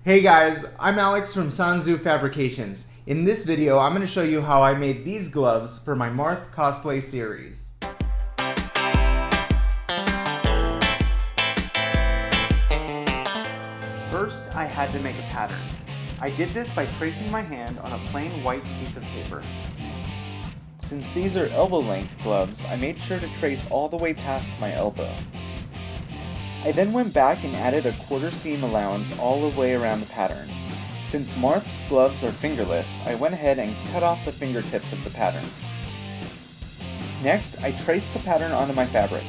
Hey guys, I'm Alex from Sanzu Fabrications. In this video, I'm going to show you how I made these gloves for my Marth Cosplay series. First, I had to make a pattern. I did this by tracing my hand on a plain white piece of paper. Since these are elbow-length gloves, I made sure to trace all the way past my elbow. I then went back and added a quarter seam allowance all the way around the pattern. Since Marth's gloves are fingerless, I went ahead and cut off the fingertips of the pattern. Next, I traced the pattern onto my fabric.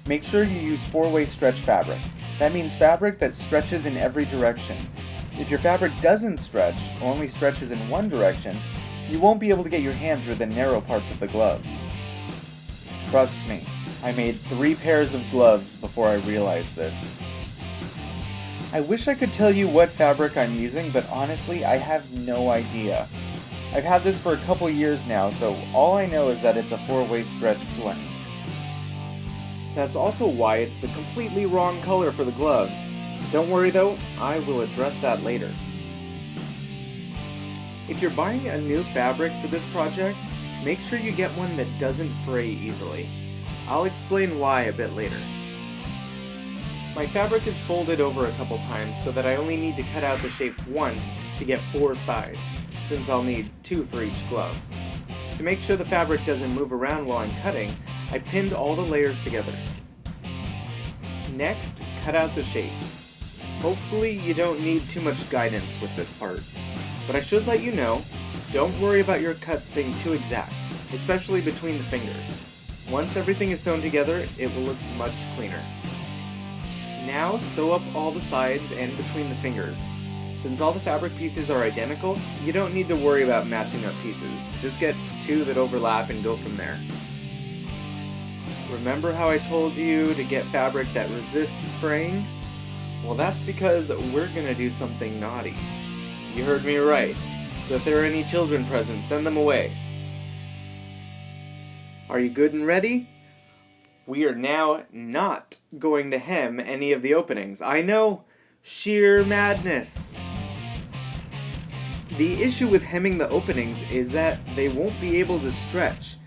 Make sure you use 4-way stretch fabric. That means fabric that stretches in every direction. If your fabric doesn't stretch, or only stretches in one direction, you won't be able to get your hand through the narrow parts of the glove. Trust me. I made 3 pairs of gloves before I realized this. I wish I could tell you what fabric I'm using, but honestly, I have no idea. I've had this for a couple years now, so all I know is that it's a 4-way stretch blend. That's also why it's the completely wrong color for the gloves. Don't worry though, I will address that later. If you're buying a new fabric for this project, make sure you get one that doesn't fray easily. I'll explain why a bit later. My fabric is folded over a couple times so that I only need to cut out the shape once to get 4 sides, since I'll need 2 for each glove. To make sure the fabric doesn't move around while I'm cutting, I pinned all the layers together. Next, cut out the shapes. Hopefully you don't need too much guidance with this part, but I should let you know, don't worry about your cuts being too exact, especially between the fingers. Once everything is sewn together, it will look much cleaner. Now sew up all the sides and between the fingers. Since all the fabric pieces are identical, you don't need to worry about matching up pieces. Just get 2 that overlap and go from there. Remember how I told you to get fabric that resists fraying? Well, that's because we're gonna do something naughty. You heard me right. So if there are any children present, send them away. Are you good and ready? We are now not going to hem any of the openings. I know, sheer madness. The issue with hemming the openings is that they won't be able to stretch.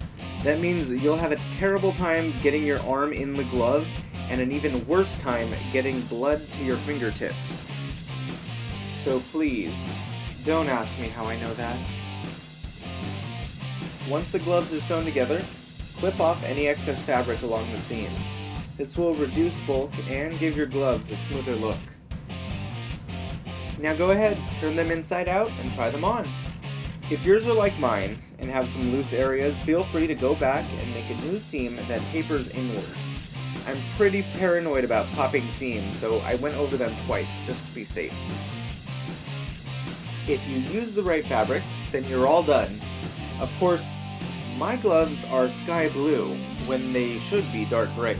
That means you'll have a terrible time getting your arm in the glove and an even worse time getting blood to your fingertips. So please, don't ask me how I know that. Once the gloves are sewn together, clip off any excess fabric along the seams. This will reduce bulk and give your gloves a smoother look. Now go ahead, turn them inside out and try them on. If yours are like mine and have some loose areas, feel free to go back and make a new seam that tapers inward. I'm pretty paranoid about popping seams, so I went over them twice just to be safe. If you use the right fabric, then you're all done. Of course, my gloves are sky blue when they should be dark gray,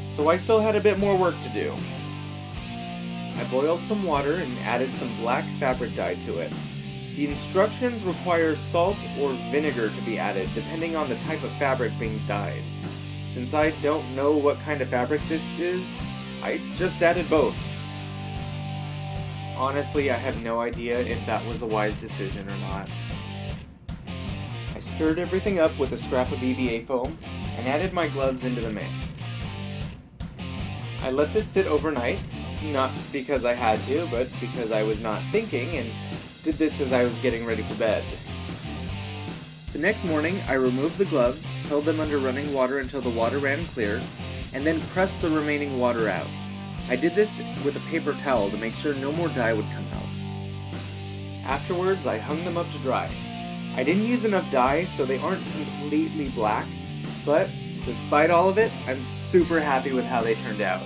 so I still had a bit more work to do. I boiled some water and added some black fabric dye to it. The instructions require salt or vinegar to be added depending on the type of fabric being dyed. Since I don't know what kind of fabric this is, I just added both. Honestly, I have no idea if that was a wise decision or not. I stirred everything up with a scrap of EVA foam and added my gloves into the mix. I let this sit overnight, not because I had to, but because I was not thinking and did this as I was getting ready for bed. The next morning, I removed the gloves, held them under running water until the water ran clear, and then pressed the remaining water out. I did this with a paper towel to make sure no more dye would come out. Afterwards, I hung them up to dry. I didn't use enough dye, so they aren't completely black, but despite all of it, I'm super happy with how they turned out.